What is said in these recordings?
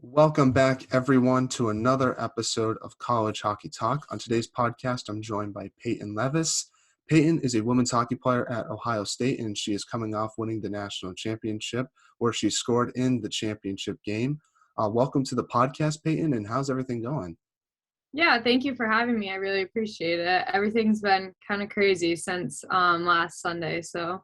Welcome back, everyone, to another episode of College Hockey Talk. On today's podcast, I'm joined by Paetyn Levis. Paetyn is a women's hockey player at Ohio State, and she is coming off winning the national championship, where she scored in the championship game. Welcome to the podcast, Paetyn, and how's everything going? Yeah, thank you for having me. I really appreciate it. Everything's been kind of crazy since last Sunday. So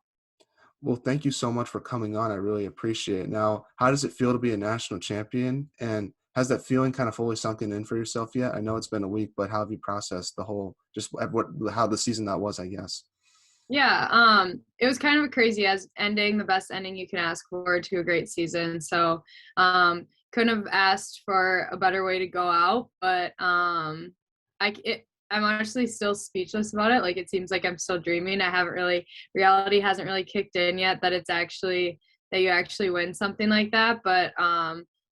Well, thank you so much for coming on. I really appreciate it. Now, how does it feel to be a national champion? And has that feeling kind of fully sunken in for yourself yet? I know it's been a week, but how have you processed the whole, just how the season that was, I guess? yeah, it was kind of crazy as ending the best ending you can ask for to a great season. So couldn't have asked for a better way to go out. But I'm honestly still speechless about it. Like it seems like I'm still dreaming. Reality hasn't really kicked in yet that that you actually win something like that. But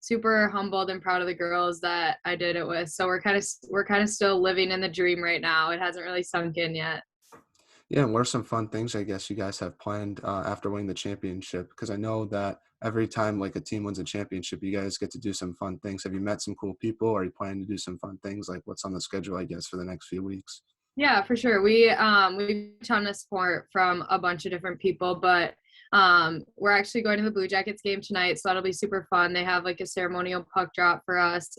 super humbled and proud of the girls that I did it with. So we're kind of still living in the dream right now. It hasn't really sunk in yet. Yeah, and what are some fun things I guess you guys have planned after winning the championship? Because I know that every time like a team wins a championship, you guys get to do some fun things. Have you met some cool people? Or are you planning to do some fun things? Like what's on the schedule, I guess, for the next few weeks? Yeah, for sure. We a ton of support from a bunch of different people, but we're actually going to the Blue Jackets game tonight, so that'll be super fun. They have like a ceremonial puck drop for us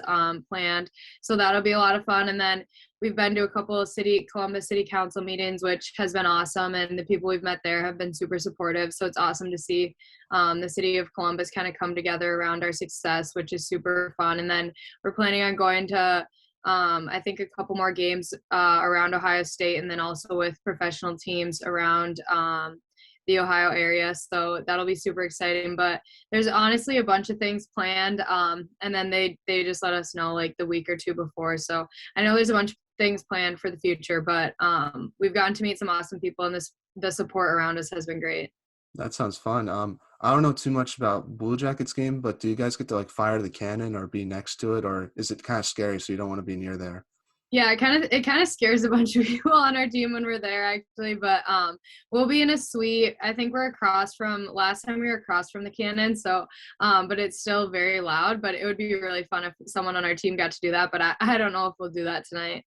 planned, so that'll be a lot of fun. And then we've been to a couple of Columbus City Council meetings, which has been awesome, and the people we've met there have been super supportive. So it's awesome to see the city of Columbus kind of come together around our success, which is super fun. And then we're planning on going to I think a couple more games around Ohio State, and then also with professional teams around the Ohio area. So that'll be super exciting. But there's honestly a bunch of things planned, and then they just let us know like the week or two before. So I know there's a bunch of things planned for the future, but we've gotten to meet some awesome people, and the support around us has been great. That sounds fun. I don't know too much about Blue Jackets game, but do you guys get to like fire the cannon or be next to it, or is it kind of scary so you don't want to be near there? Yeah, it kind of scares a bunch of people on our team when we're there actually, but we'll be in a suite. I think we're across from last time we were across from the cannon, so but it's still very loud, but it would be really fun if someone on our team got to do that, but I don't know if we'll do that tonight.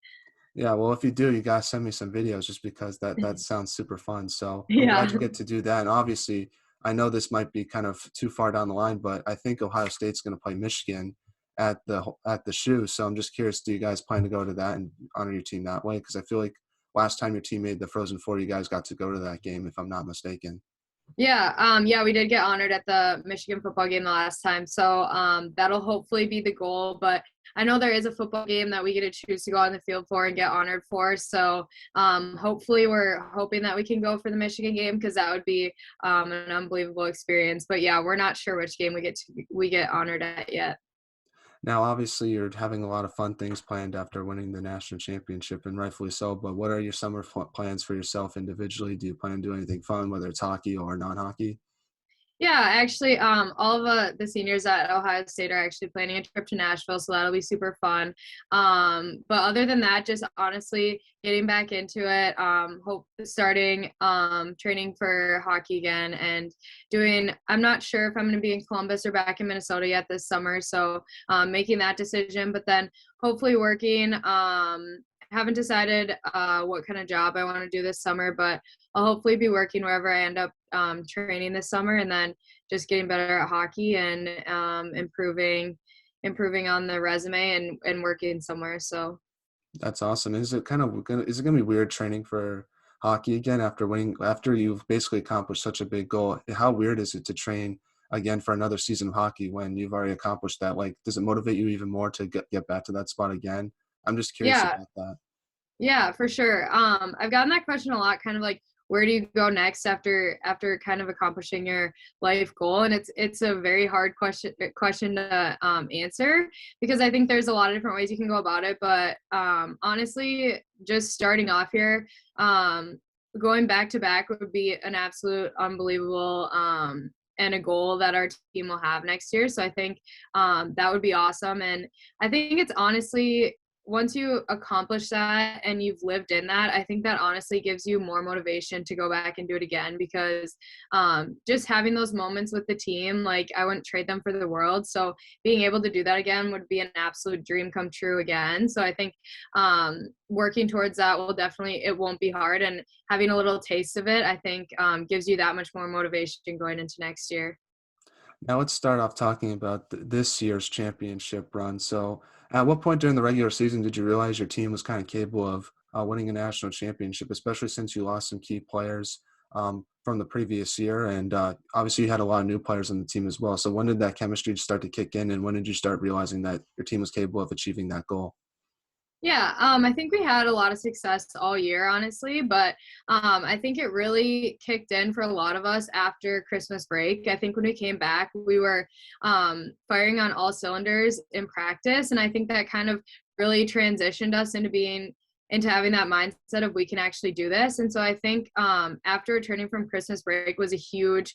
Yeah, well, if you do, you guys send me some videos just because that sounds super fun. So I'm Yeah. glad you get to do that. And obviously, I know this might be kind of too far down the line, but I think Ohio State's going to play Michigan at the shoe. So I'm just curious, do you guys plan to go to that and honor your team that way? Because I feel like last time your team made the Frozen Four, you guys got to go to that game, if I'm not mistaken. Yeah, we did get honored at the Michigan football game the last time. So that'll hopefully be the goal. But I know there is a football game that we get to choose to go on the field for and get honored for. So hopefully we're hoping that we can go for the Michigan game because that would be an unbelievable experience. But yeah, we're not sure which game we get honored at yet. Now, obviously, you're having a lot of fun things planned after winning the national championship, and rightfully so. But what are your summer plans for yourself individually? Do you plan to do anything fun, whether it's hockey or non-hockey? Yeah, actually, all of the seniors at Ohio State are actually planning a trip to Nashville, so that'll be super fun. But other than that, just honestly getting back into it, starting training for hockey again, and doing. I'm not sure if I'm going to be in Columbus or back in Minnesota yet this summer, so making that decision. But then hopefully working. Haven't decided what kind of job I want to do this summer, but I'll hopefully be working wherever I end up training this summer, and then just getting better at hockey and improving on the resume and working somewhere. So That's awesome. Is it gonna be weird training for hockey again after you've basically accomplished such a big goal? How weird is it to train again for another season of hockey when you've already accomplished that? Like, does it motivate you even more to get back to that spot again? I'm just curious yeah, about that. yeah, for sure. I've gotten that question a lot, kind of like where do you go next after kind of accomplishing your life goal? And it's a very hard question to answer because I think there's a lot of different ways you can go about it. But honestly, just starting off here, going back to back would be an absolute unbelievable and a goal that our team will have next year. So I think that would be awesome. And I think it's honestly once you accomplish that and you've lived in that, I think that honestly gives you more motivation to go back and do it again, because just having those moments with the team, like I wouldn't trade them for the world. So being able to do that again would be an absolute dream come true again. So I think working towards that will definitely, it won't be hard. And having a little taste of it, I think gives you that much more motivation going into next year. Now let's start off talking about this year's championship run. So, at what point during the regular season did you realize your team was kind of capable of winning a national championship, especially since you lost some key players from the previous year, and obviously you had a lot of new players on the team as well. So, when did that chemistry start to kick in, and when did you start realizing that your team was capable of achieving that goal? Yeah, I think we had a lot of success all year, honestly, but I think it really kicked in for a lot of us after Christmas break. I think when we came back, we were firing on all cylinders in practice, and I think that kind of really transitioned us into having that mindset of we can actually do this. And so I think after returning from Christmas break it was a huge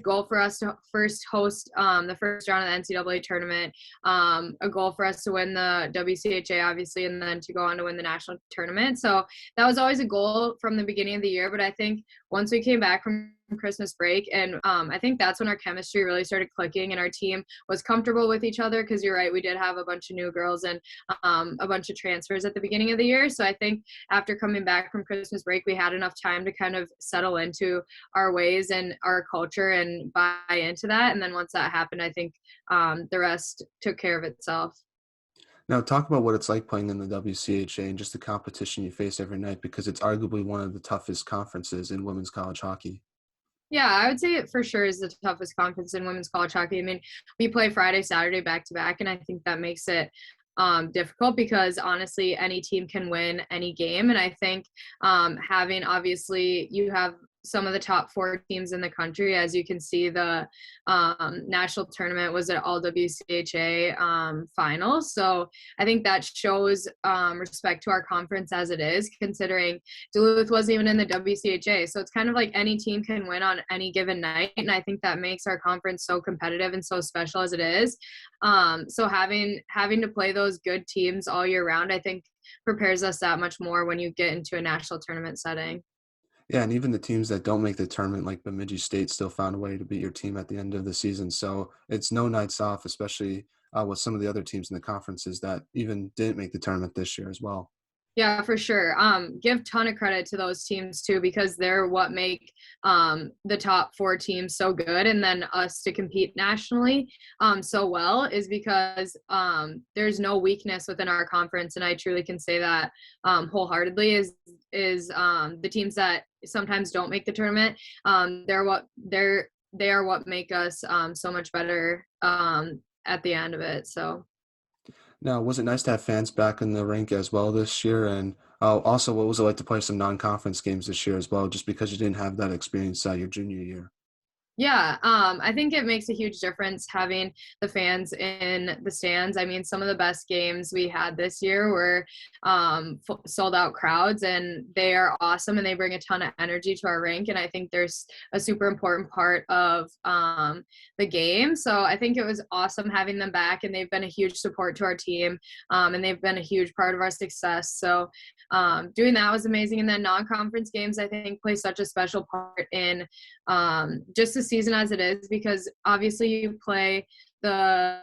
goal for us to first host the first round of the NCAA tournament, a goal for us to win the WCHA, obviously, and then to go on to win the national tournament. So that was always a goal from the beginning of the year. But I think once we came back from Christmas break, and I think that's when our chemistry really started clicking and our team was comfortable with each other, because you're right, we did have a bunch of new girls and a bunch of transfers at the beginning of the year. So I think after coming back from Christmas break, we had enough time to kind of settle into our ways and our culture and buy into that. And then once that happened, I think the rest took care of itself. Now, talk about what it's like playing in the WCHA and just the competition you face every night, because it's arguably one of the toughest conferences in women's college hockey. Yeah, I would say it for sure is the toughest conference in women's college hockey. I mean, we play Friday, Saturday back to back, and I think that makes it difficult, because honestly, any team can win any game. And I think having, obviously, you have some of the top four teams in the country. As you can see, the national tournament was at all WCHA finals. So I think that shows respect to our conference as it is, considering Duluth wasn't even in the WCHA. So it's kind of like any team can win on any given night. And I think that makes our conference so competitive and so special as it is. So having to play those good teams all year round, I think prepares us that much more when you get into a national tournament setting. Yeah, and even the teams that don't make the tournament, like Bemidji State, still found a way to beat your team at the end of the season. So it's no nights off, especially with some of the other teams in the conferences that even didn't make the tournament this year as well. Yeah, for sure. Give ton of credit to those teams too, because they're what make the top four teams so good, and then us to compete nationally so well is because there's no weakness within our conference, and I truly can say that wholeheartedly. Is the teams that sometimes don't make the tournament, they are what make us so much better at the end of it. So. Now, was it nice to have fans back in the rink as well this year? And also, what was it like to play some non-conference games this year as well, just because you didn't have that experience your junior year? Yeah, I think it makes a huge difference having the fans in the stands. I mean, some of the best games we had this year were sold out crowds, and they are awesome, and they bring a ton of energy to our rink. And I think there's a super important part of the game. So I think it was awesome having them back, and they've been a huge support to our team, and they've been a huge part of our success. So doing that was amazing. And then non-conference games, I think, play such a special part in just the season as it is, because obviously you play the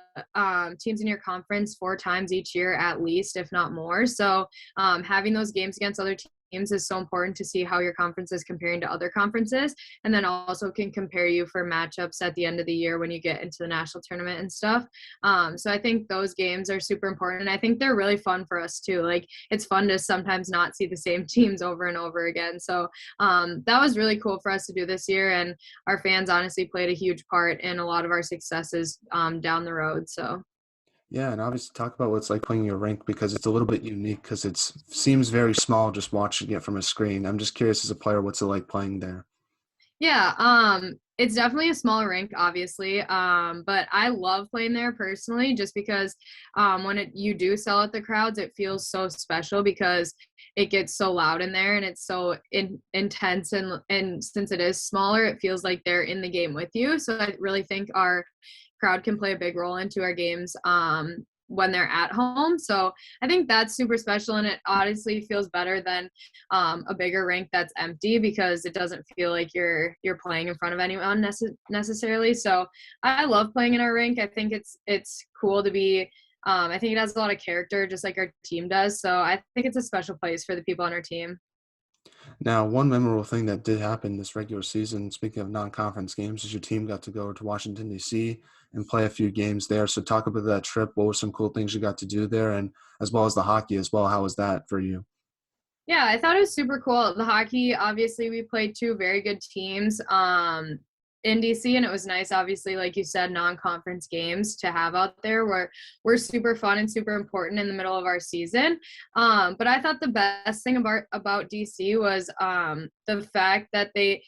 teams in your conference 4 times each year at least, if not more. So having those games against other teams is so important to see how your conference is comparing to other conferences, and then also can compare you for matchups at the end of the year when you get into the national tournament and stuff. So I think those games are super important, and I think they're really fun for us too. Like, it's fun to sometimes not see the same teams over and over again. So that was really cool for us to do this year, and our fans honestly played a huge part in a lot of our successes down the road. So. Yeah, and obviously talk about what it's like playing your rink, because it's a little bit unique because it seems very small just watching it from a screen. I'm just curious as a player, what's it like playing there? Yeah, it's definitely a small rink, obviously, but I love playing there personally, just because when you do sell at the crowds, it feels so special because it gets so loud in there, and it's so intense, and since it is smaller, it feels like they're in the game with you. So I really think our crowd can play a big role into our games when they're at home. So I think that's super special, and it honestly feels better than a bigger rink that's empty, because it doesn't feel like you're playing in front of anyone necessarily. So I love playing in our rink. I think it's cool to be. I think it has a lot of character, just like our team does. So I think it's a special place for the people on our team. Now, one memorable thing that did happen this regular season, speaking of non-conference games, is your team got to go to Washington, D.C. and play a few games there. So talk about that trip. What were some cool things you got to do there, and as well as the hockey as well? How was that for you? Yeah, I thought it was super cool. The hockey, obviously, we played two very good teams in DC, and it was nice, obviously, like you said, non-conference games to have out there were super fun and super important in the middle of our season. But I thought the best thing about DC was the fact that they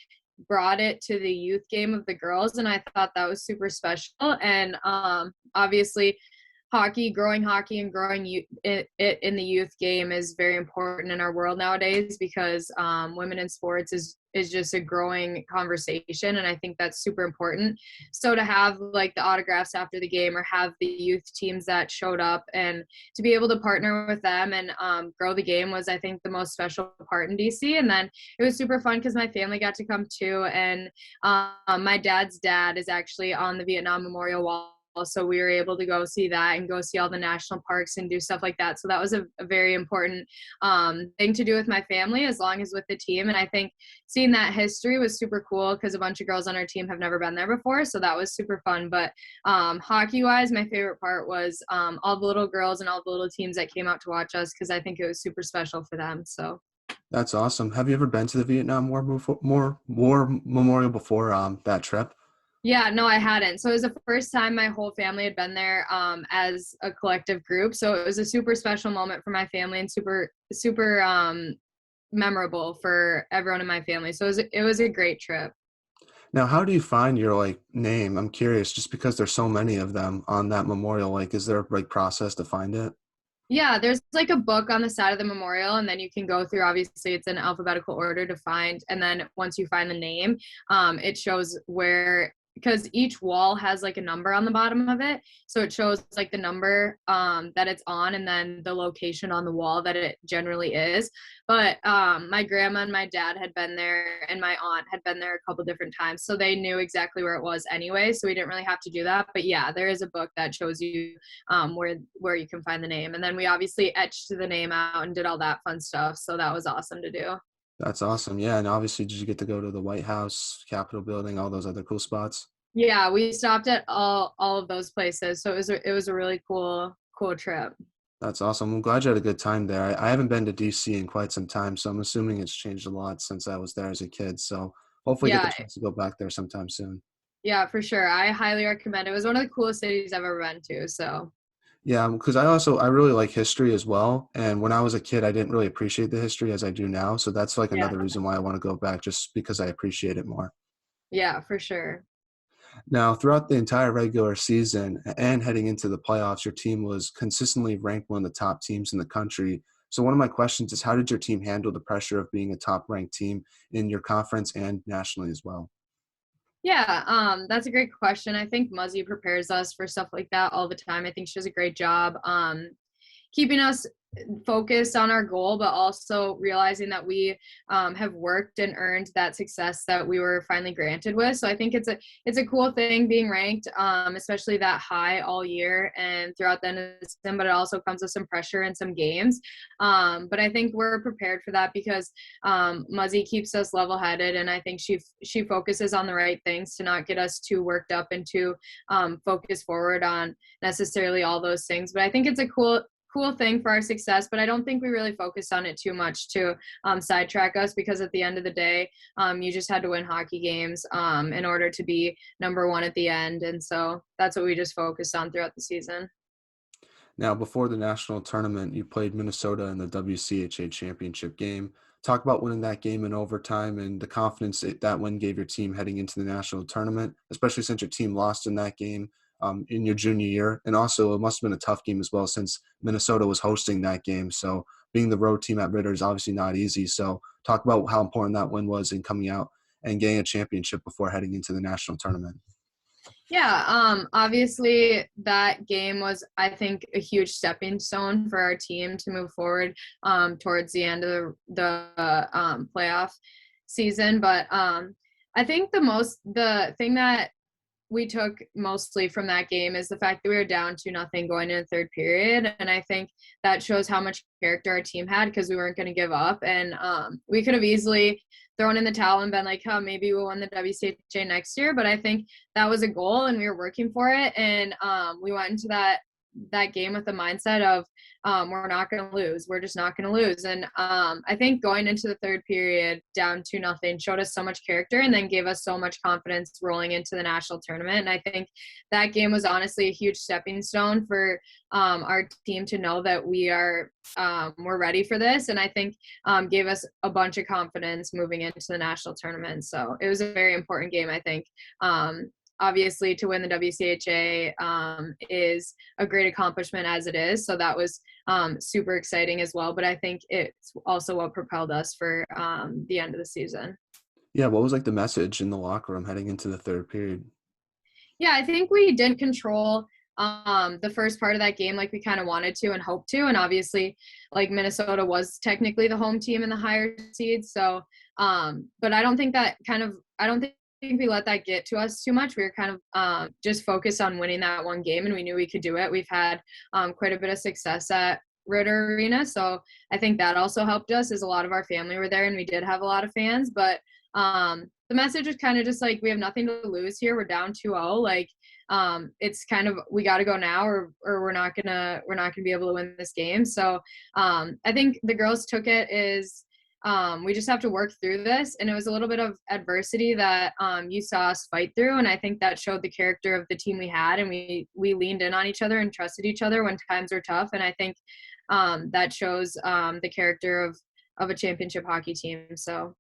brought it to the youth game of the girls, and I thought that was super special. And obviously, growing hockey and growing it in the youth game is very important in our world nowadays, because women in sports is just a growing conversation, and I think that's super important. So to have like the autographs after the game, or have the youth teams that showed up, and to be able to partner with them and grow the game was, I think, the most special part in DC. And then it was super fun because my family got to come too, and my dad's dad is actually on the Vietnam Memorial Wall, so we were able to go see that and go see all the national parks and do stuff like that. So that was a very important thing to do with my family, as long as with the team. And I think seeing that history was super cool, because a bunch of girls on our team have never been there before. So that was super fun. But hockey wise, my favorite part was all the little girls and all the little teams that came out to watch us, because I think it was super special for them. So That's awesome. Have you ever been to the Vietnam War Memorial before that trip? yeah, no, I hadn't. So it was the first time my whole family had been there as a collective group. So it was a super special moment for my family, and super memorable for everyone in my family. So it was a great trip. Now, how do you find your name? I'm curious, just because there's so many of them on that memorial. Like, is there a process to find it? Yeah, there's like a book on the side of the memorial, and then you can go through, obviously it's in alphabetical order to find, and then once you find the name, it shows where, because each wall has like a number on the bottom of it, so it shows like the number that it's on, and then the location on the wall that it generally is. But my grandma and my dad had been there, and my aunt had been there a couple different times, so they knew exactly where it was anyway, so we didn't really have to do that. But yeah, there is a book that shows you where you can find the name, and then we obviously etched the name out and did all that fun stuff, so that was awesome to do. That's awesome. Yeah, and obviously, did you get to go to the White House, Capitol building, all those other cool spots? Yeah, we stopped at all of those places, so it was a really cool trip. That's awesome. I'm glad you had a good time there. I haven't been to DC in quite some time, so I'm assuming it's changed a lot since I was there as a kid. So hopefully get the Yeah, chance to go back there sometime soon. yeah, for sure. I highly recommend it. It was one of the coolest cities I've ever been to. So Yeah, because I really like history as well. And when I was a kid, I didn't really appreciate the history as I do now. So that's like yeah, another reason why I want to go back, just because I appreciate it more. yeah, for sure. Now, throughout the entire regular season and heading into the playoffs, your team was consistently ranked one of the top teams in the country. So one of my questions is, how did your team handle the pressure of being a top ranked team in your conference and nationally as well? Yeah, that's a great question. I think Muzzy prepares us for stuff like that all the time. I think she does a great job keeping us focused on our goal, but also realizing that we have worked and earned that success that we were finally granted with. So I think it's a cool thing being ranked, especially that high all year and throughout the end of the season. But it also comes with some pressure in some games. But I think we're prepared for that, because Muzzy keeps us level-headed, and I think she focuses on the right things to not get us too worked up and too focused forward on necessarily all those things. But I think it's a cool thing for our success, but I don't think we really focused on it too much to sidetrack us, because at the end of the day, you just had to win hockey games in order to be number one at the end. And so that's what we just focused on throughout the season. Now, before the national tournament, you played Minnesota in the WCHA championship game. Talk about winning that game in overtime and the confidence that win gave your team heading into the national tournament, especially since your team lost in that game in your junior year. And also, it must have been a tough game as well, since Minnesota was hosting that game. So being the road team at Ritter is obviously not easy. So talk about how important that win was in coming out and getting a championship before heading into the national tournament. Yeah, obviously that game was, I think, a huge stepping stone for our team to move forward towards the end of the playoff season. But I think the thing that we took mostly from that game is the fact that we were down 2-0 going into the third period. And I think that shows how much character our team had because we weren't going to give up. And we could have easily thrown in the towel and been like, oh, maybe we'll win the WCHA next year. But I think that was a goal and we were working for it. And we went into that game with the mindset of we're not going to lose. We're just not going to lose. And I think going into the third period down 2-0 showed us so much character and then gave us so much confidence rolling into the national tournament. And I think that game was honestly a huge stepping stone for our team to know that we're ready for this. And I think gave us a bunch of confidence moving into the national tournament. So it was a very important game, I think. Obviously, to win the WCHA is a great accomplishment as it is. So that was super exciting as well. But I think it's also what propelled us for the end of the season. Yeah, what was like the message in the locker room heading into the third period? Yeah, I think we didn't control the first part of that game like we kind of wanted to and hoped to. And obviously, like Minnesota was technically the home team in the higher seeds. So, but I don't think we let that get to us too much. We were kind of just focused on winning that one game, and we knew we could do it. We've had quite a bit of success at Ritter Arena, so I think that also helped us as a lot of our family were there, and we did have a lot of fans. But the message is kind of just like we have nothing to lose here. We're down 2-0. Like it's kind of we got to go now, or we're not gonna be able to win this game. So I think the girls took it as we just have to work through this. And it was a little bit of adversity that you saw us fight through. And I think that showed the character of the team we had. And we leaned in on each other and trusted each other when times were tough. And I think that shows the character of a championship hockey team. So.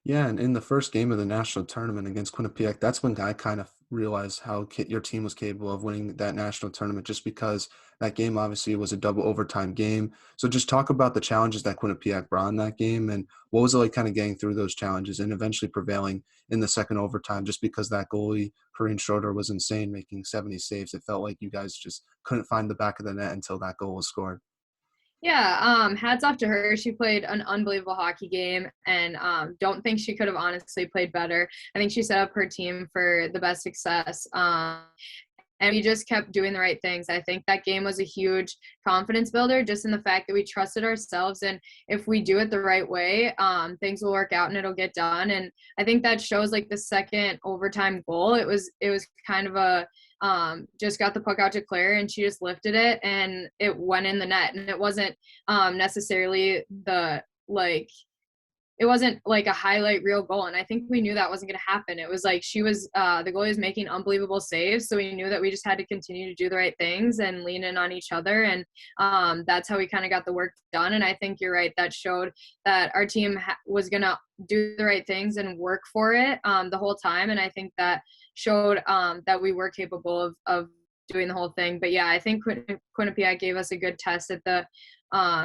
Yeah, and in the first game of the national tournament against Quinnipiac, that's when I kind of realized how your team was capable of winning that national tournament, just because that game obviously was a double overtime game. So just talk about the challenges that Quinnipiac brought in that game, and what was it like kind of getting through those challenges and eventually prevailing in the second overtime, just because that goalie, Corinne Schroeder, was insane, making 70 saves. It felt like you guys just couldn't find the back of the net until that goal was scored. Yeah, hats off to her. She played an unbelievable hockey game and don't think she could have honestly played better. I think she set up her team for the best success. And we just kept doing the right things. I think that game was a huge confidence builder just in the fact that we trusted ourselves. And if we do it the right way, things will work out and it'll get done. And I think that shows like the second overtime goal. It was kind of a just got the puck out to Claire and she just lifted it and it went in the net. And it wasn't necessarily it wasn't like a highlight reel goal. And I think we knew that wasn't going to happen. It was like she was the goalie was making unbelievable saves. So we knew that we just had to continue to do the right things and lean in on each other. And that's how we kind of got the work done. And I think you're right. That showed that our team was going to do the right things and work for it the whole time. And I think that showed that we were capable of doing the whole thing. But yeah, I think Quinnipiac gave us a good test at the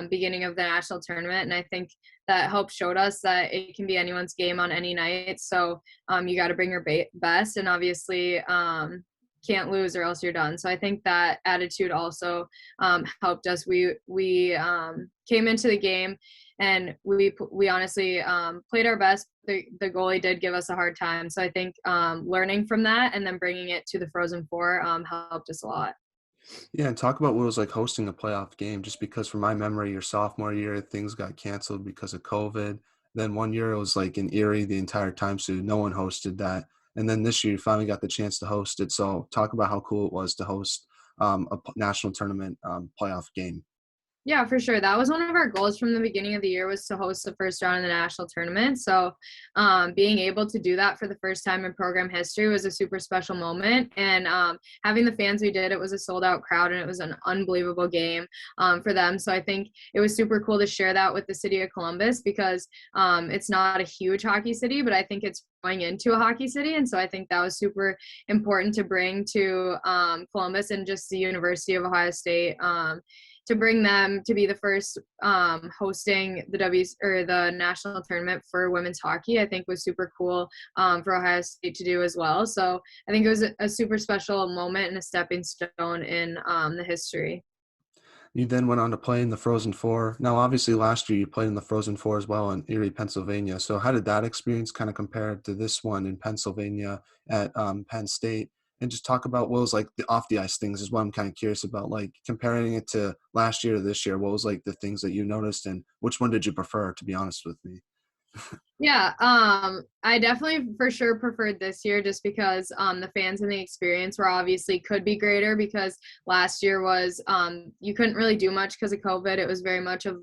beginning of the national tournament. And I think that helped showed us that it can be anyone's game on any night. So you got to bring your best and obviously can't lose or else you're done. So I think that attitude also helped us. We came into the game and we honestly played our best. The goalie did give us a hard time. So I think learning from that and then bringing it to the Frozen Four helped us a lot. Yeah, and talk about what it was like hosting a playoff game, just because from my memory, your sophomore year, things got canceled because of COVID. Then one year it was like in Erie the entire time, so no one hosted that. And then this year you finally got the chance to host it. So talk about how cool it was to host national tournament playoff game. Yeah, for sure. That was one of our goals from the beginning of the year was to host the first round of the national tournament. So being able to do that for the first time in program history was a super special moment. And having the fans we did, it was a sold out crowd and it was an unbelievable game for them. So I think it was super cool to share that with the city of Columbus because it's not a huge hockey city, but I think it's going into a hockey city. And so I think that was super important to bring to Columbus and just the University of Ohio State to bring them to be the first hosting the the national tournament for women's hockey, I think was super cool for Ohio State to do as well. So I think it was a super special moment and a stepping stone in the history. You then went on to play in the Frozen Four. Now, obviously, last year you played in the Frozen Four as well in Erie, Pennsylvania. So, how did that experience kind of compare to this one in Pennsylvania at Penn State? And just talk about what was like the off the ice things is what I'm kind of curious about. Like comparing it to last year to this year, what was like the things that you noticed, and which one did you prefer? To be honest with me. Yeah, I definitely for sure preferred this year just because the fans and the experience were obviously could be greater because last year was you couldn't really do much because of COVID. It was very much of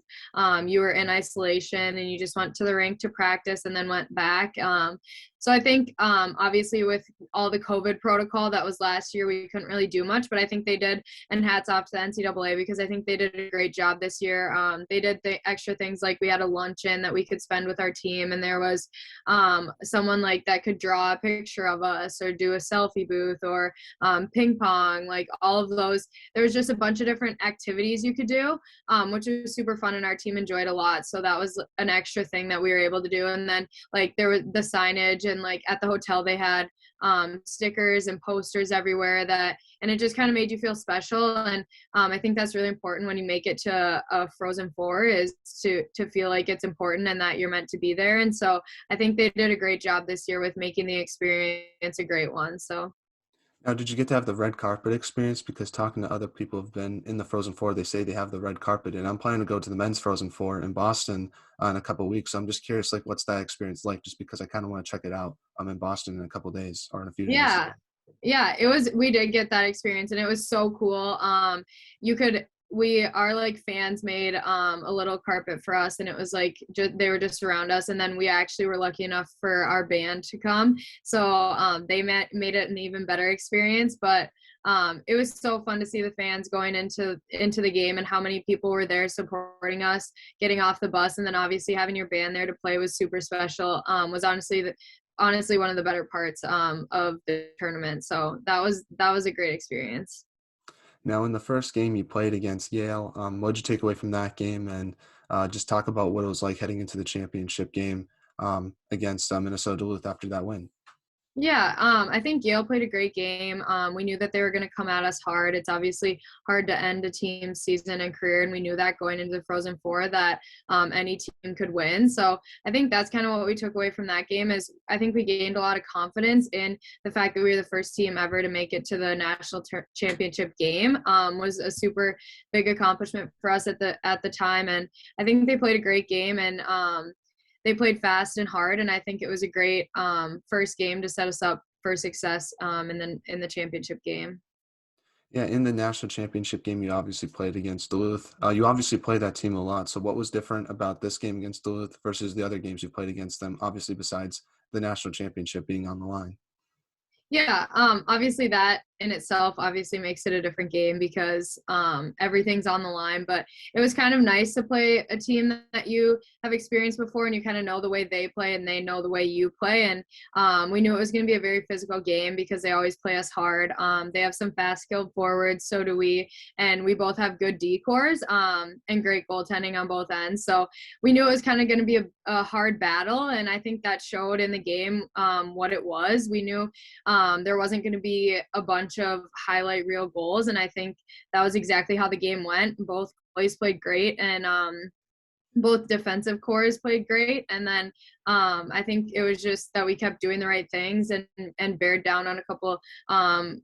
you were in isolation and you just went to the rink to practice and then went back. So I think obviously with all the COVID protocol that was last year, we couldn't really do much, but I think they did, and hats off to the NCAA because I think they did a great job this year. They did the extra things like we had a luncheon that we could spend with our team, and there was someone like that could draw a picture of us or do a selfie booth or ping pong, like all of those. There was just a bunch of different activities you could do, which was super fun, and our team enjoyed a lot. So that was an extra thing that we were able to do. And then like there was the signage, and like at the hotel they had stickers and posters everywhere and it just kind of made you feel special. And I think that's really important when you make it to a Frozen Four is to feel like it's important and that you're meant to be there. And so I think they did a great job this year with making the experience a great one. So Now, did you get to have the red carpet experience? Because talking to other people who've been in the Frozen Four, they say they have the red carpet, and I'm planning to go to the men's Frozen Four in Boston in a couple of weeks. So I'm just curious, like, what's that experience like? Just because I kind of want to check it out. I'm in Boston in a couple of days or in a few days. yeah, we did get that experience and it was so cool. Our like fans made a little carpet for us, and it was like they were just around us, and then we actually were lucky enough for our band to come, so they made it an even better experience. But it was so fun to see the fans going into the game and how many people were there supporting us getting off the bus, and then obviously having your band there to play was super special. Was honestly one of the better parts of the tournament. So that was a great experience. Now, in the first game you played against Yale, what did you take away from that game? And just talk about what it was like heading into the championship game against Minnesota Duluth after that win. Yeah, I think Yale played a great game. We knew that they were going to come at us hard. It's obviously hard to end a team's season and career, and we knew that going into the Frozen Four that any team could win. So I think that's kind of what we took away from that game is I think we gained a lot of confidence in the fact that we were the first team ever to make it to the national championship game. Was a super big accomplishment for us at the time, and I think they played a great game, and they played fast and hard, and I think it was a great first game to set us up for success in the championship game. Yeah, in the national championship game, you obviously played against Duluth. You obviously played that team a lot. So what was different about this game against Duluth versus the other games you played against them, obviously besides the national championship being on the line? Yeah, obviously that in itself obviously makes it a different game because everything's on the line, but it was kind of nice to play a team that you have experienced before and you kind of know the way they play and they know the way you play. And we knew it was going to be a very physical game because they always play us hard. They have some fast skilled forwards, so do we, and we both have good decors and great goaltending on both ends. So we knew it was kind of going to be a hard battle, and I think that showed in the game what it was. We knew there wasn't going to be a bunch of highlight reel goals, and I think that was exactly how the game went. Both boys played great, and both defensive cores played great, and then I think it was just that we kept doing the right things and bared down on a couple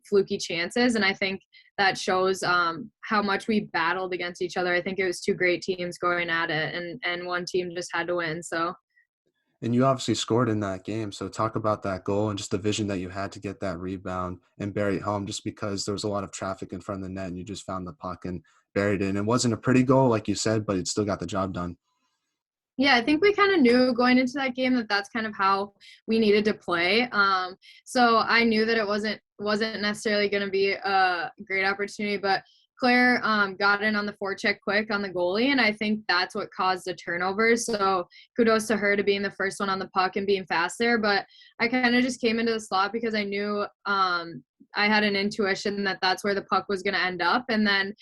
fluky chances, and I think that shows how much we battled against each other. I think it was two great teams going at it, and one team just had to win. So And you obviously scored in that game. So talk about that goal and just the vision that you had to get that rebound and bury it home just because there was a lot of traffic in front of the net and you just found the puck and buried it. And it wasn't a pretty goal, like you said, but it still got the job done. yeah, I think we kind of knew going into that game that that's kind of how we needed to play. So I knew that it wasn't necessarily going to be a great opportunity, but Claire got in on the forecheck quick on the goalie, and I think that's what caused the turnovers. So kudos to her to being the first one on the puck and being fast there. But I kind of just came into the slot because I knew I had an intuition that that's where the puck was going to end up. And then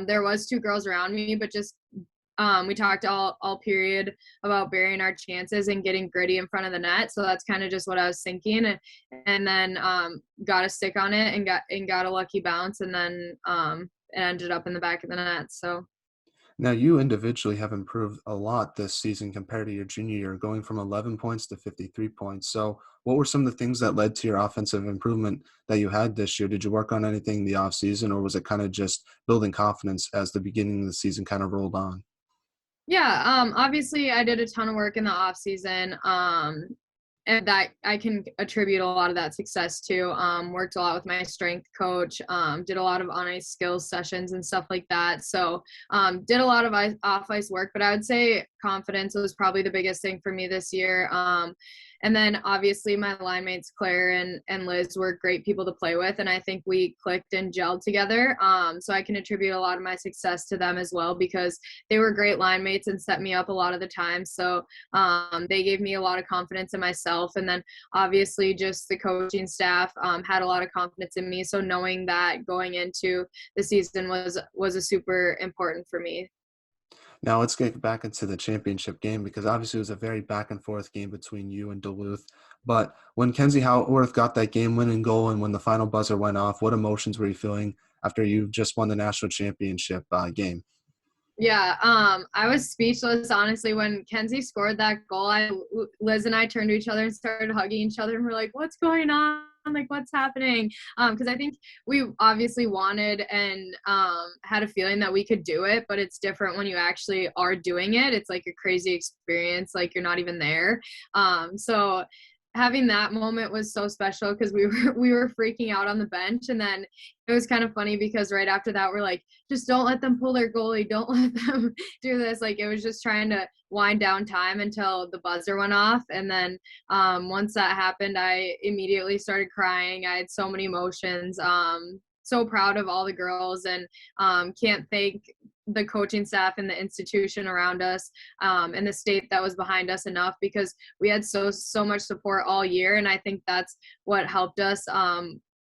there was 2 girls around me, but just we talked all period about burying our chances and getting gritty in front of the net. So that's kind of just what I was thinking, and then got a stick on it and got a lucky bounce, and then it ended up in the back of the net. So. Now, you individually have improved a lot this season compared to your junior year, going from 11 points to 53 points. So, what were some of the things that led to your offensive improvement that you had this year? Did you work on anything in the offseason, or was it kind of just building confidence as the beginning of the season kind of rolled on? Yeah, obviously I did a ton of work in the off season. And that I can attribute a lot of that success to. Worked a lot with my strength coach, did a lot of on ice skills sessions and stuff like that. So did a lot of off ice work, but I would say confidence was probably the biggest thing for me this year. And then obviously my line mates Claire and Liz were great people to play with, and I think we clicked and gelled together. So I can attribute a lot of my success to them as well, because they were great line mates and set me up a lot of the time. So they gave me a lot of confidence in myself. And then obviously just the coaching staff had a lot of confidence in me. So knowing that going into the season was a super important for me. Now let's get back into the championship game, because obviously it was a very back and forth game between you and Duluth. But when Kenzie Howarth got that game-winning goal and when the final buzzer went off, what emotions were you feeling after you just won the national championship game? Yeah, I was speechless, honestly. When Kenzie scored that goal, Liz and I turned to each other and started hugging each other, and we're like, what's going on? Like, what's happening? Because I think we obviously wanted and had a feeling that we could do it, but it's different when you actually are doing it. It's like a crazy experience, like you're not even there. So having that moment was so special, because we were freaking out on the bench. And then it was kind of funny because right after that we're like, just don't let them pull their goalie, don't let them do this. Like, it was just trying to wind down time until the buzzer went off. And then once that happened, I immediately started crying. I had so many emotions. So proud of all the girls, and can't thank the coaching staff and the institution around us, and the state that was behind us enough, because we had so much support all year. And I think that's what helped us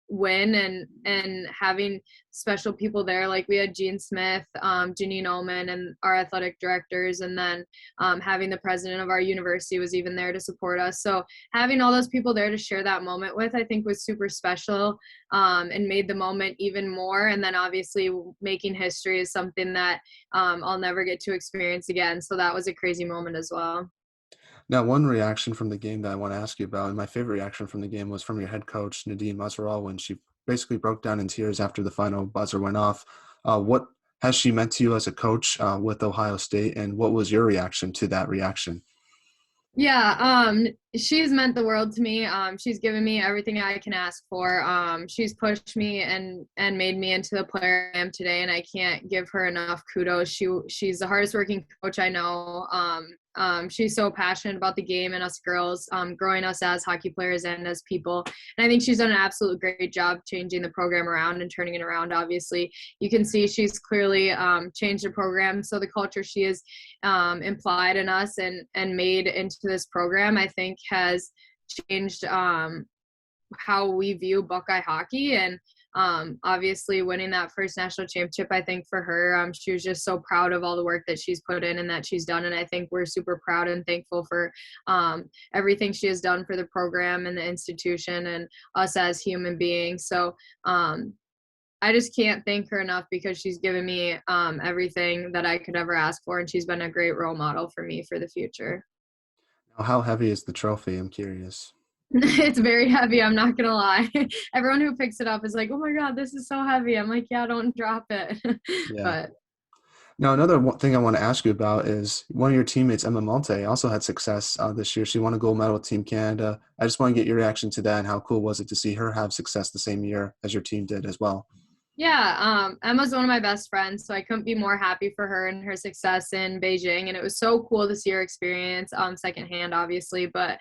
win, and having special people there. Like, we had Jean Smith, Janine Ullman, and our athletic directors, and then having the president of our university was even there to support us. So having all those people there to share that moment with, I think, was super special, and made the moment even more. And then obviously making history is something that I'll never get to experience again. So that was a crazy moment as well. Now, one reaction from the game that I want to ask you about, and my favorite reaction from the game, was from your head coach, Nadine Muzerall, when she basically broke down in tears after the final buzzer went off. What has she meant to you as a coach with Ohio State, and what was your reaction to that reaction? Yeah, she's meant the world to me. She's given me everything I can ask for. She's pushed me and made me into the player I am today, and I can't give her enough kudos. She's the hardest working coach I know. She's so passionate about the game and us girls, growing us as hockey players and as people. And I think she's done an absolute great job changing the program around and turning it around. Obviously, you can see she's clearly changed the program. So the culture she has implied in us and made into this program, I think, has changed how we view Buckeye hockey. And obviously winning that first national championship, I think for her, she was just so proud of all the work that she's put in and that she's done. And I think we're super proud and thankful for everything she has done for the program and the institution and us as human beings. So I just can't thank her enough, because she's given me everything that I could ever ask for. And she's been a great role model for me for the future. Now, how heavy is the trophy? I'm curious. It's very heavy, I'm not gonna lie. Everyone who picks it up is like, oh my god, this is so heavy. I'm like, yeah, don't drop it. Yeah. But Now, another thing I want to ask you about is one of your teammates, Emma Monte, also had success this year. She won a gold medal with Team Canada. I just want to get your reaction to that, and how cool was it to see her have success the same year as your team did as well? yeah, Emma's one of my best friends, so I couldn't be more happy for her and her success in Beijing. And it was so cool to see her experience secondhand, obviously, but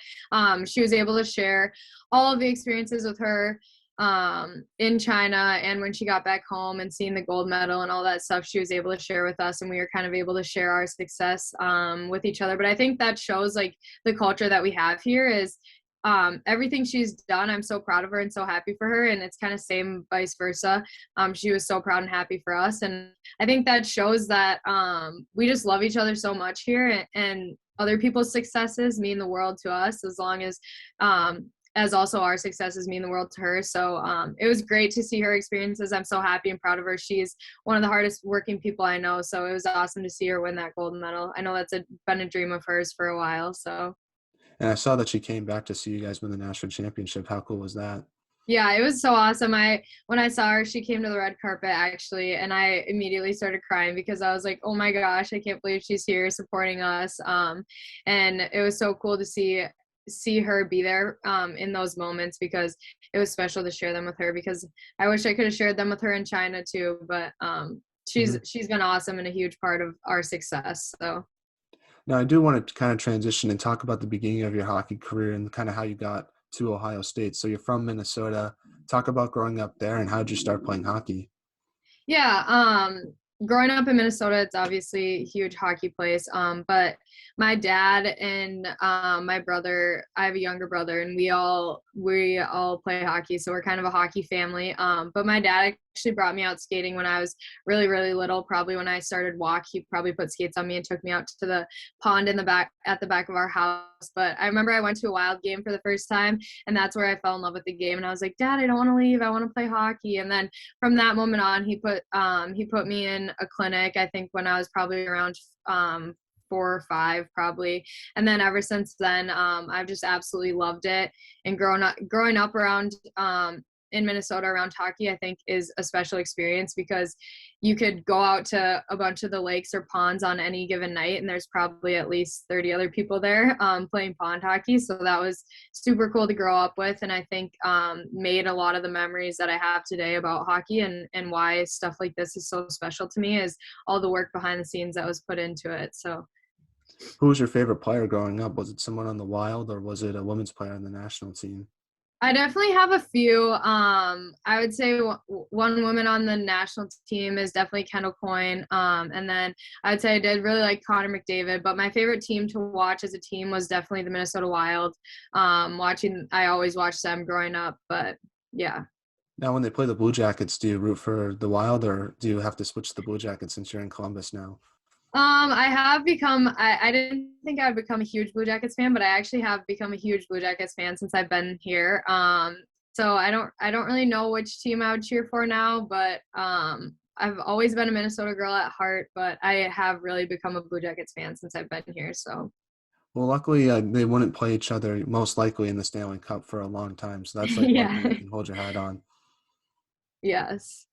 she was able to share all of the experiences with her in China, and when she got back home and seeing the gold medal and all that stuff, she was able to share with us, and we were kind of able to share our success with each other. But I think that shows like the culture that we have here is everything she's done, I'm so proud of her and so happy for her, and it's kind of same vice versa. She was so proud and happy for us, and I think that shows that we just love each other so much here, and other people's successes mean the world to us, as also our successes mean the world to her. So it was great to see her experiences. I'm so happy and proud of her. She's one of the hardest working people I know, so it was awesome to see her win that gold medal. I know that's been a dream of hers for a while. So And I saw that she came back to see you guys win the national championship. How cool was that? yeah, it was so awesome. When I saw her, she came to the red carpet actually, and I immediately started crying because I was like, "Oh my gosh, I can't believe she's here supporting us." And it was so cool to see her be there in those moments, because it was special to share them with her, because I wish I could have shared them with her in China too, but Hmm. she's been awesome and a huge part of our success. So Now, I do want to kind of transition and talk about the beginning of your hockey career and kind of how you got to Ohio State. So you're from Minnesota. Talk about growing up there and how did you start playing hockey? yeah, growing up in Minnesota, it's obviously a huge hockey place. But my dad and my brother, I have a younger brother, and we all play hockey, so we're kind of a hockey family. But my dad actually brought me out skating when I was really, really little. Probably when I started walk, he probably put skates on me and took me out to the pond in the back at the back of our house. But I remember I went to a Wild game for the first time, and that's where I fell in love with the game. And I was like, Dad, I don't want to leave. I want to play hockey. And then from that moment on, he put me in a clinic. I think when I was probably around 4 or 5 probably, and then ever since then, I've just absolutely loved it. And growing up around in Minnesota around hockey, I think is a special experience, because you could go out to a bunch of the lakes or ponds on any given night, and there's probably at least 30 other people there playing pond hockey. So that was super cool to grow up with, and I think made a lot of the memories that I have today about hockey, and why stuff like this is so special to me is all the work behind the scenes that was put into it. So Who was your favorite player growing up? Was it someone on the Wild or was it a women's player on the national team? I definitely have a few. I would say one woman on the national team is definitely Kendall Coyne. And then I would say I did really like Connor McDavid, but my favorite team to watch as a team was definitely the Minnesota Wild. I always watched them growing up, but yeah. Now, when they play the Blue Jackets, do you root for the Wild or do you have to switch to the Blue Jackets since you're in Columbus now? I have become, I didn't think I would become a huge Blue Jackets fan, but I actually have become a huge Blue Jackets fan since I've been here. So I don't really know which team I would cheer for now, but I've always been a Minnesota girl at heart, but I have really become a Blue Jackets fan since I've been here. So Well, luckily, they wouldn't play each other most likely in the Stanley Cup for a long time. So that's like one thing yeah, you can hold your hat on. yes.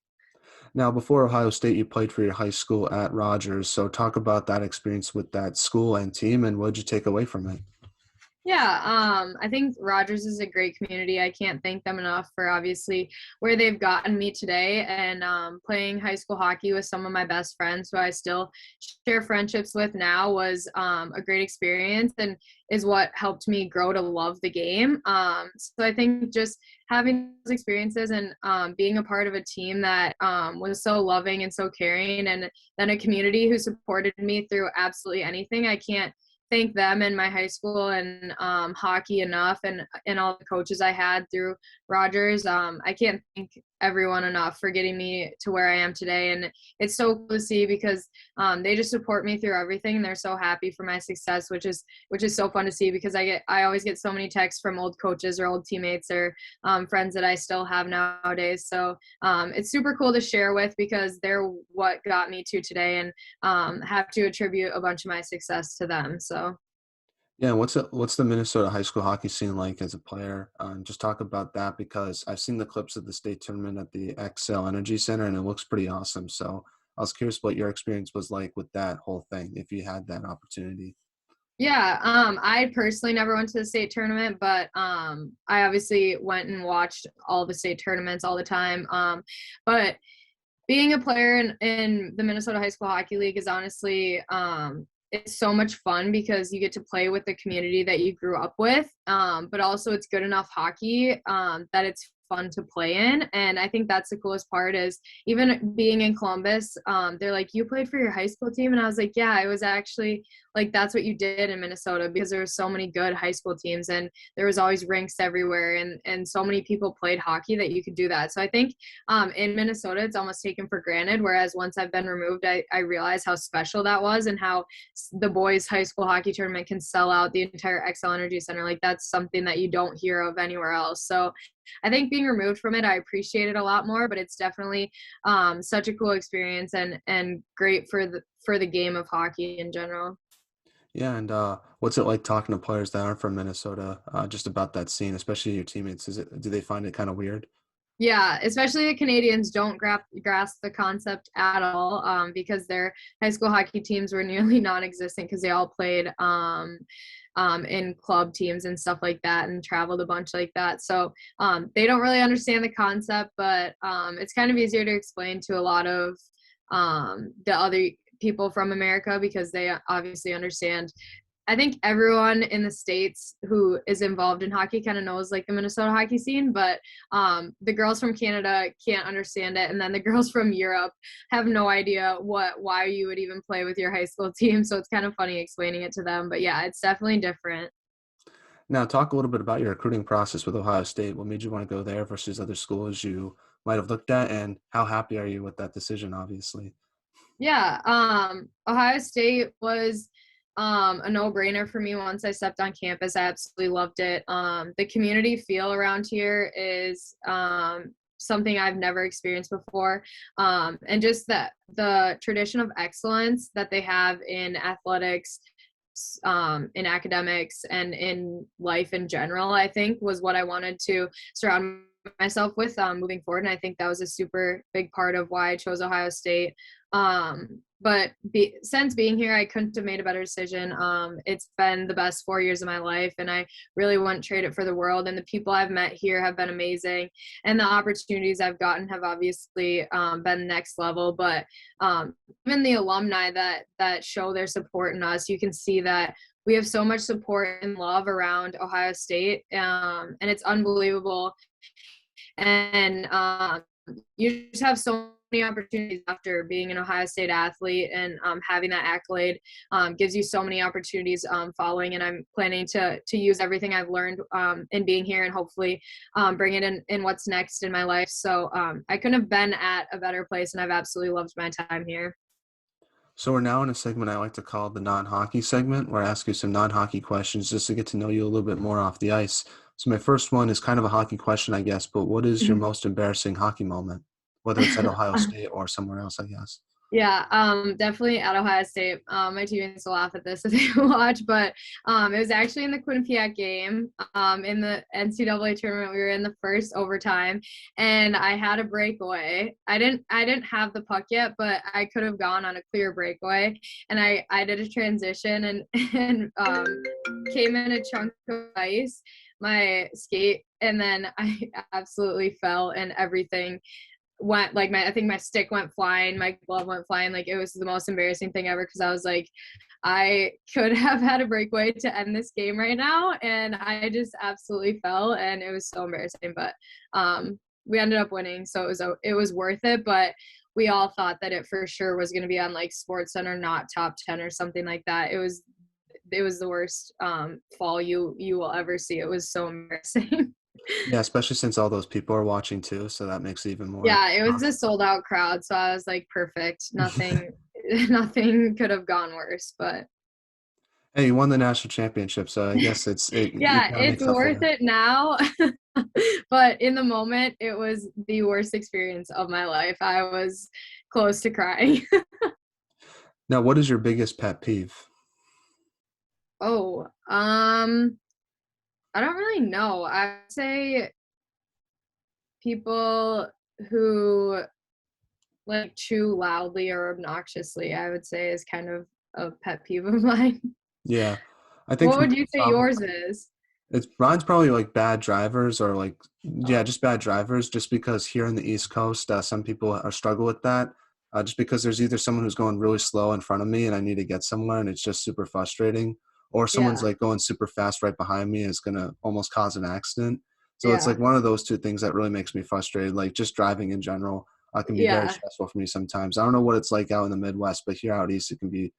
Now, before Ohio State, you played for your high school at Rogers. So talk about that experience with that school and team, and what did you take away from it? Yeah, I think Rogers is a great community. I can't thank them enough for obviously where they've gotten me today, and playing high school hockey with some of my best friends who I still share friendships with now was a great experience, and is what helped me grow to love the game. So I think just having those experiences, and being a part of a team that was so loving and so caring, and then a community who supported me through absolutely anything. I can't thank them and my high school and hockey enough, and all the coaches I had through Rogers. I can't thank everyone enough for getting me to where I am today, and it's so cool to see, because they just support me through everything, and they're so happy for my success, which is so fun to see, because I always get so many texts from old coaches or old teammates or friends that I still have nowadays. So it's super cool to share with, because they're what got me to today, and have to attribute a bunch of my success to them. So Yeah, what's the Minnesota high school hockey scene like as a player? Just talk about that because I've seen the clips of the state tournament at the Excel Energy Center, and it looks pretty awesome. So I was curious what your experience was like with that whole thing, if you had that opportunity. yeah, I personally never went to the state tournament, but I obviously went and watched all the state tournaments all the time. But being a player in the Minnesota High School Hockey League is honestly it's so much fun, because you get to play with the community that you grew up with, but also it's good enough hockey that it's fun to play in. And I think that's the coolest part is even being in Columbus, they're like, you played for your high school team? And I was like, yeah, I was actually like, that's what you did in Minnesota, because there were so many good high school teams and there was always rinks everywhere. And so many people played hockey that you could do that. So I think in Minnesota, it's almost taken for granted. Whereas once I've been removed, I realized how special that was and how the boys high school hockey tournament can sell out the entire XL Energy Center. Like that's something that you don't hear of anywhere else. So I think being removed from it, I appreciate it a lot more, but it's definitely such a cool experience and great for the game of hockey in general. Yeah, and what's it like talking to players that aren't from Minnesota, just about that scene, especially your teammates? Do they find it kind of weird? Yeah, especially the Canadians don't grasp the concept at all, because their high school hockey teams were nearly non-existent because they all played in club teams and stuff like that and traveled a bunch like that. So they don't really understand the concept, but it's kind of easier to explain to a lot of the other people from America because they obviously understand. I think everyone in the States who is involved in hockey kind of knows like the Minnesota hockey scene, but the girls from Canada can't understand it. And then the girls from Europe have no idea why you would even play with your high school team. So it's kind of funny explaining it to them, but yeah, it's definitely different. Now, talk a little bit about your recruiting process with Ohio State. What made you want to go there versus other schools you might have looked at, and how happy are you with that decision, obviously? Yeah, Ohio State was a no-brainer for me once I stepped on campus. I absolutely loved it. The community feel around here is something I've never experienced before. And just the tradition of excellence that they have in athletics, in academics, and in life in general, I think was what I wanted to surround myself with moving forward. And I think that was a super big part of why I chose Ohio State. But since being here, I couldn't have made a better decision. It's been the best 4 years of my life, and I really wouldn't trade it for the world. And the people I've met here have been amazing, and the opportunities I've gotten have obviously been next level. But even the alumni that show their support in us, you can see that we have so much support and love around Ohio State, and it's unbelievable. And you just have so many opportunities after being an Ohio State athlete, and having that accolade gives you so many opportunities following. And I'm planning to use everything I've learned in being here and hopefully bring it in what's next in my life. So I couldn't have been at a better place, and I've absolutely loved my time here. So we're now in a segment I like to call the non-hockey segment, where I ask you some non-hockey questions just to get to know you a little bit more off the ice. So my first one is kind of a hockey question, I guess, but what is your most embarrassing hockey moment, whether it's at Ohio State or somewhere else, I guess? Yeah, definitely at Ohio State. My teammates will laugh at this if they watch, but it was actually in the Quinnipiac game in the NCAA tournament. We were in the first overtime, and I had a breakaway. I didn't have the puck yet, but I could have gone on a clear breakaway, and I did a transition and came in a chunk of ice, my skate, and then I absolutely fell, and everything went like I think my stick went flying, my glove went flying. Like it was the most embarrassing thing ever, because I was like, I could have had a breakaway to end this game right now, and I just absolutely fell, and it was so embarrassing. But we ended up winning, so it was worth it. But we all thought that it for sure was going to be on like Sports Center, not Top 10 or something like that. It was the worst fall you will ever see. It was so embarrassing. Yeah, especially since all those people are watching too, so that makes it even more Yeah, it was tough. a sold out crowd, so I was like, perfect. Nothing nothing could have gone worse, but Hey, you won the national championship, so I guess you yeah, gotta make it's up for worth it. it now. But in the moment, it was the worst experience of my life. I was close to crying. Now, what is your biggest pet peeve? Oh, I don't really know. I'd say people who like chew loudly or obnoxiously, I would say is kind of a pet peeve of mine. Yeah, I think What for would me, you say yours is? it's mine's probably like bad drivers or like yeah, just bad drivers. Just because here in the East Coast, some people are struggle with that. Just because there's either someone who's going really slow in front of me and I need to get somewhere and it's just super frustrating, or someone's Yeah. like going super fast right behind me and it's gonna almost cause an accident. So it's Yeah. like one of those two things that really makes me frustrated. Like just driving in general can be very Yeah. stressful for me sometimes. I don't know what it's like out in the Midwest, but here out east, it can be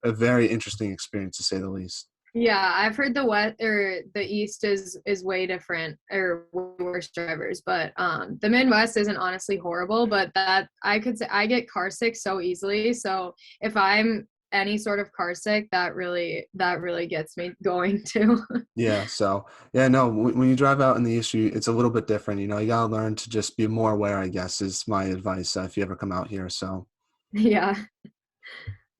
a very interesting experience to say the least. Yeah, I've heard the west or the east is way different or way worse drivers, but the Midwest isn't honestly horrible, but that I could say I get car sick so easily. So if I'm any sort of car sick, that really gets me going too. Yeah. So yeah, no, when you drive out in the east, it's a little bit different. You gotta learn to just be more aware, I guess, is my advice if you ever come out here. So Yeah.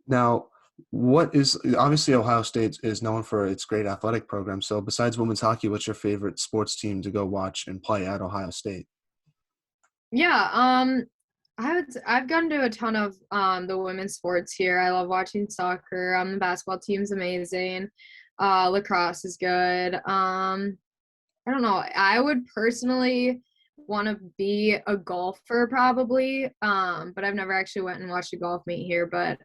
now, what is obviously Ohio State is known for its great athletic program. So besides women's hockey, what's your favorite sports team to go watch and play at Ohio State? Yeah, I've gone to a ton of the women's sports here. I love watching soccer. The basketball team's amazing. Lacrosse is good. I don't know. I would personally want to be a golfer probably. But I've never actually went and watched a golf meet here. But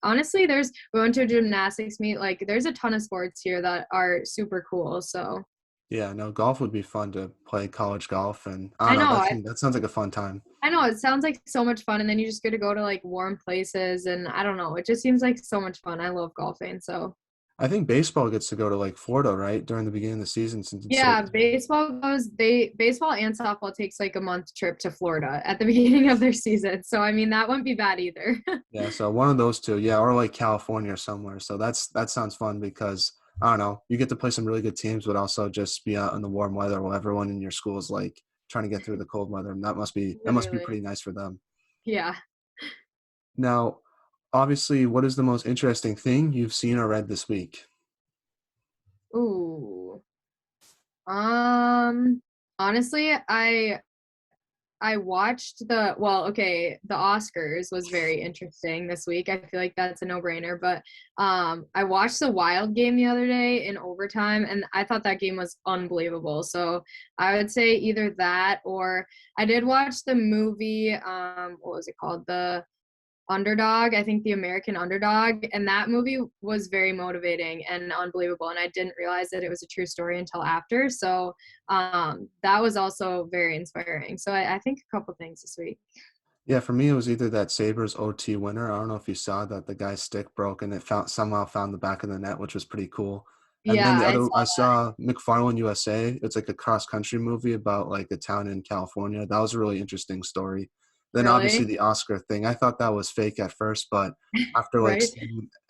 honestly, we went to a gymnastics meet. Like there's a ton of sports here that are super cool. So Yeah, no, golf would be fun to play college golf, and I I don't know, know. that sounds like a fun time. I know it sounds like so much fun, and then you just get to go to like warm places, and I don't know. It just seems like so much fun. I love golfing. So I think baseball gets to go to like Florida, right, during the beginning of the season since it's so yeah, cold. baseball and softball takes like a month trip to Florida at the beginning of their season. So I mean that wouldn't be bad either. Yeah, so one of those two, yeah, or like California or somewhere. So that sounds fun because I don't know, you get to play some really good teams, but also just be out in the warm weather while everyone in your school is like trying to get through the cold weather, and that must be Literally. pretty nice for them. Yeah. Now, obviously, what is the most interesting thing you've seen or read this week? Ooh. Um honestly, I watched the Oscars was very interesting this week. I feel like that's a no-brainer, but I watched the Wild game the other day in overtime and I thought that game was unbelievable. So I would say either that or I did watch the movie what was it called? The Underdog, I think the American Underdog, and that movie was very motivating and unbelievable. And I didn't realize that it was a true story until after. So that was also very inspiring. So I think a couple things this week. Yeah, for me, it was either that Sabres OT winner. I don't know if you saw that the guy's stick broke and it somehow found the back of the net, which was pretty cool. And Yeah, then I I saw that. saw McFarland USA. It's like a cross country movie about like a town in California. That was a really interesting story. Then obviously Really? the Oscar thing. I thought that was fake at first, but Right?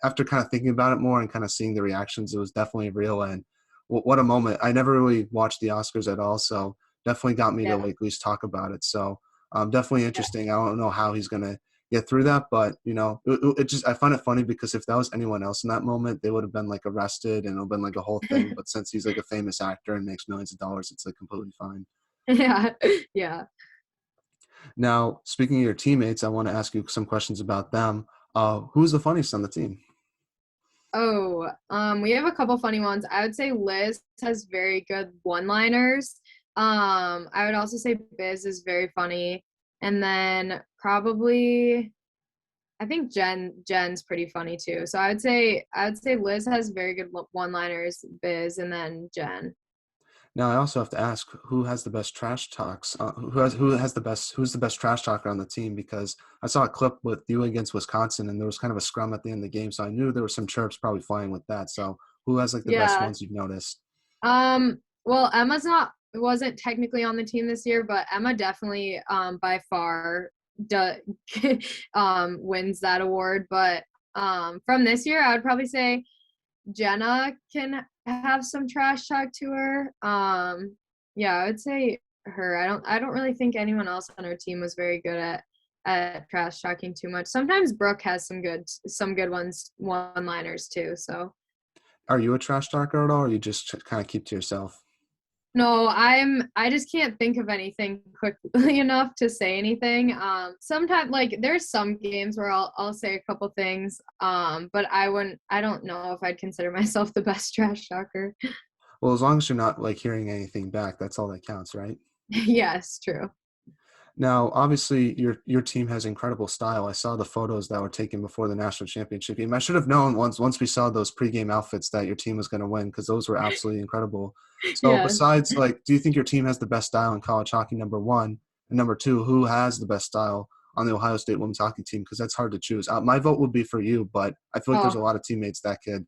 after kind of thinking about it more and kind of seeing the reactions, it was definitely real. And what a moment! I never really watched the Oscars at all, so definitely got me to Yeah. like at least talk about it. So definitely Yeah. interesting. I don't know how he's gonna get through that, but it just I find it funny because if that was anyone else in that moment, they would have been like arrested and it would have been like a whole thing. But since he's like a famous actor and makes millions of dollars, it's like completely fine. Yeah. Yeah. Now, speaking of your teammates, I want to ask you some questions about them. Who's the funniest on the team? Oh, we have a couple funny ones. I would say Liz has very good one-liners. I would also say Biz is very funny. And then probably I think Jen's pretty funny too. So I would say Liz has very good one-liners, Biz, and then Jen. Now, I also have to ask who has the best trash talks. Who's the best trash talker on the team? Because I saw a clip with you against Wisconsin, and there was kind of a scrum at the end of the game, so I knew there were some chirps probably flying with that. So, who has like the best Yeah. ones you've noticed? Well, Emma's not wasn't technically on the team this year, but Emma definitely by far do, wins that award. But from this year, I would probably say Jenna can have some trash talk to her. Yeah, I would say her. I don't really think anyone else on her team was very good at trash talking too much. Sometimes Brooke has some good ones one liners too. So Are you a trash talker at all, or you just kind of keep to yourself? no, I just can't think of anything quickly enough to say anything. Sometimes like there's some games where I'll say a couple things. But I don't know if I'd consider myself the best trash talker. Well, as long as you're not like hearing anything back, that's all that counts, right? Yes, true. Now, obviously, your team has incredible style. I saw the photos that were taken before the national championship game. I should have known once we saw those pregame outfits that your team was going to win because those were absolutely incredible. So, Yeah. besides, like, do you think your team has the best style in college hockey? Number one, and number two, who has the best style on the Ohio State women's hockey team? Because that's hard to choose. My vote would be for you, but I feel like there's a Oh, lot of teammates that could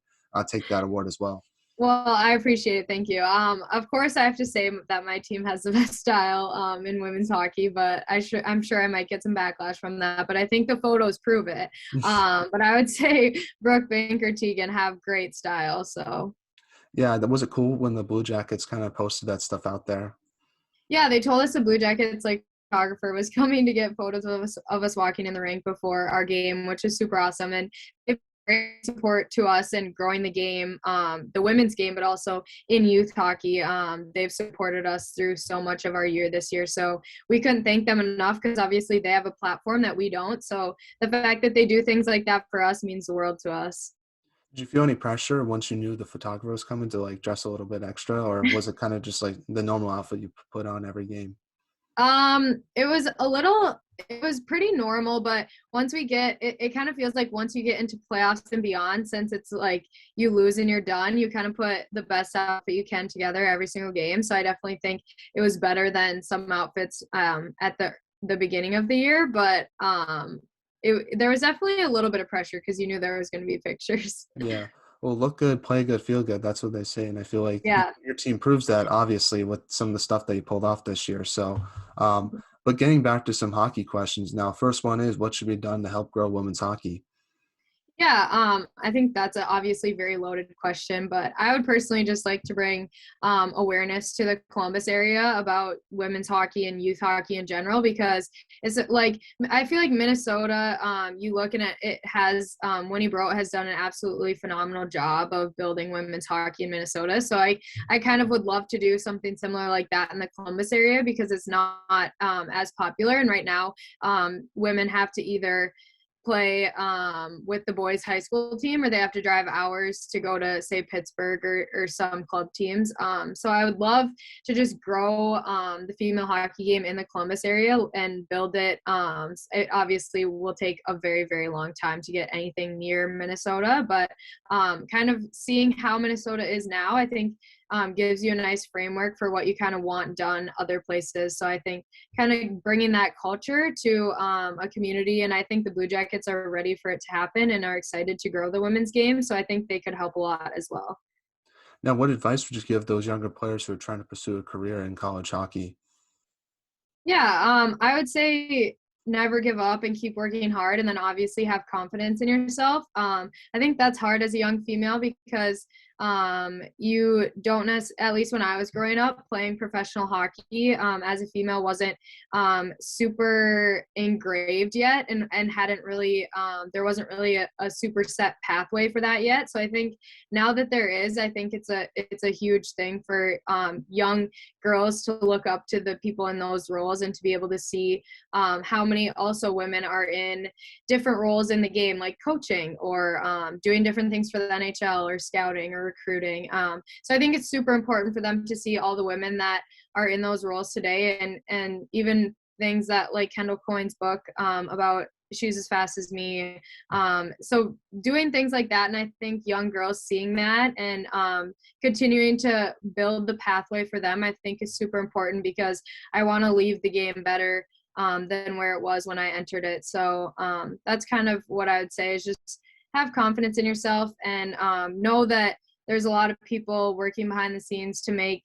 take that award as well. well, I appreciate it. Thank you. Of course, I have to say that my team has the best style in women's hockey, but I'm sure I might get some backlash from that. But I think the photos prove it. But I would say Brooke Banker Teagan have great style. So Yeah, that was it cool when the Blue Jackets kind of posted that stuff out there. yeah, they told us the Blue Jackets photographer was coming to get photos of us walking in the rink before our game, which is super awesome. And it's great support to us in growing the game, the women's game, but also in youth hockey. They've supported us through so much of our year this year. So we couldn't thank them enough because obviously they have a platform that we don't. So the fact that they do things like that for us means the world to us. Did you feel any pressure once you knew the photographer was coming to like dress a little bit extra, or was it kind of just like the normal outfit you put on every game? It was it was pretty normal, but once we get it kind of feels like once you get into playoffs and beyond, since it's like you lose and you're done, you kind of put the best outfit you can together every single game. So I definitely think it was better than some outfits at the beginning of the year, but there was definitely a little bit of pressure because you knew there was going to be pictures. Yeah. Well, look good, play good, feel good. That's what they say, and I feel like Yeah. your team proves that obviously with some of the stuff that you pulled off this year. So, but getting back to some hockey questions now. First one is, what should be done to help grow women's hockey? Yeah, I think that's a obviously very loaded question, but I would personally just like to bring awareness to the Columbus area about women's hockey and youth hockey in general because it's like I feel like Minnesota, you looking at it has Winnie Brote has done an absolutely phenomenal job of building women's hockey in Minnesota. So I kind of would love to do something similar like that in the Columbus area because it's not as popular, and right now women have to either play with the boys high school team or they have to drive hours to go to say Pittsburgh or some club teams. So I would love to just grow the female hockey game in the Columbus area and build it. It obviously will take a very, very long time to get anything near Minnesota, but kind of seeing how Minnesota is now, I think gives you a nice framework for what you kind of want done other places. So I think kind of bringing that culture to a community, and I think the Blue Jackets are ready for it to happen and are excited to grow the women's game. So I think they could help a lot as well. Now, what advice would you give those younger players who are trying to pursue a career in college hockey? Yeah, I would say never give up and keep working hard, and then obviously have confidence in yourself. I think that's hard as a young female because you don't at least when I was growing up playing professional hockey as a female wasn't super engraved yet and hadn't really there wasn't really a super set pathway for that yet. So I think now that there is, I think it's a huge thing for young girls to look up to the people in those roles and to be able to see how many also women are in different roles in the game, like coaching or doing different things for the NHL or scouting or recruiting. So I think it's super important for them to see all the women that are in those roles today, and even things that like Kendall Coyne's book about She's as Fast as Me. So doing things like that, and I think young girls seeing that and continuing to build the pathway for them, I think is super important because I want to leave the game better than where it was when I entered it. So that's kind of what I would say is just have confidence in yourself and know that there's a lot of people working behind the scenes to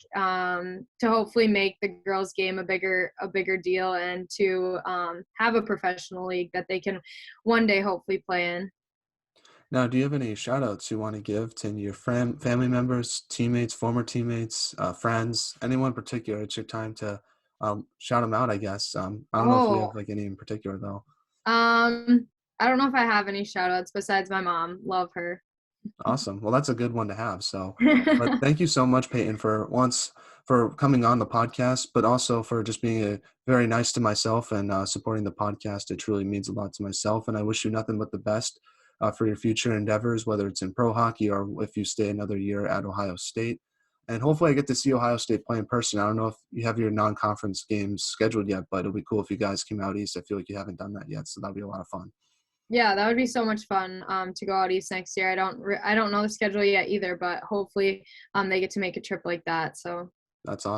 hopefully make the girls game a bigger deal and to have a professional league that they can one day hopefully play in. Now, do you have any shout outs you want to give to your family members, teammates, former teammates, friends, anyone in particular? It's your time to shout them out, I guess. I don't know if you Oh, have like any in particular though. I don't know if I have any shout outs besides my mom. Love her. Awesome. Well, that's a good one to have. So, but thank you so much, Peyton, for coming on the podcast, but also for just being very nice to myself and supporting the podcast. It truly means a lot to myself, and I wish you nothing but the best for your future endeavors, whether it's in pro hockey or if you stay another year at Ohio State. And hopefully I get to see Ohio State play in person. I don't know if you have your non-conference games scheduled yet, but it'll be cool if you guys came out east. I feel like you haven't done that yet, so that'll be a lot of fun. Yeah, that would be so much fun to go out east next year. I don't know the schedule yet either, but hopefully they get to make a trip like that. So That's awesome.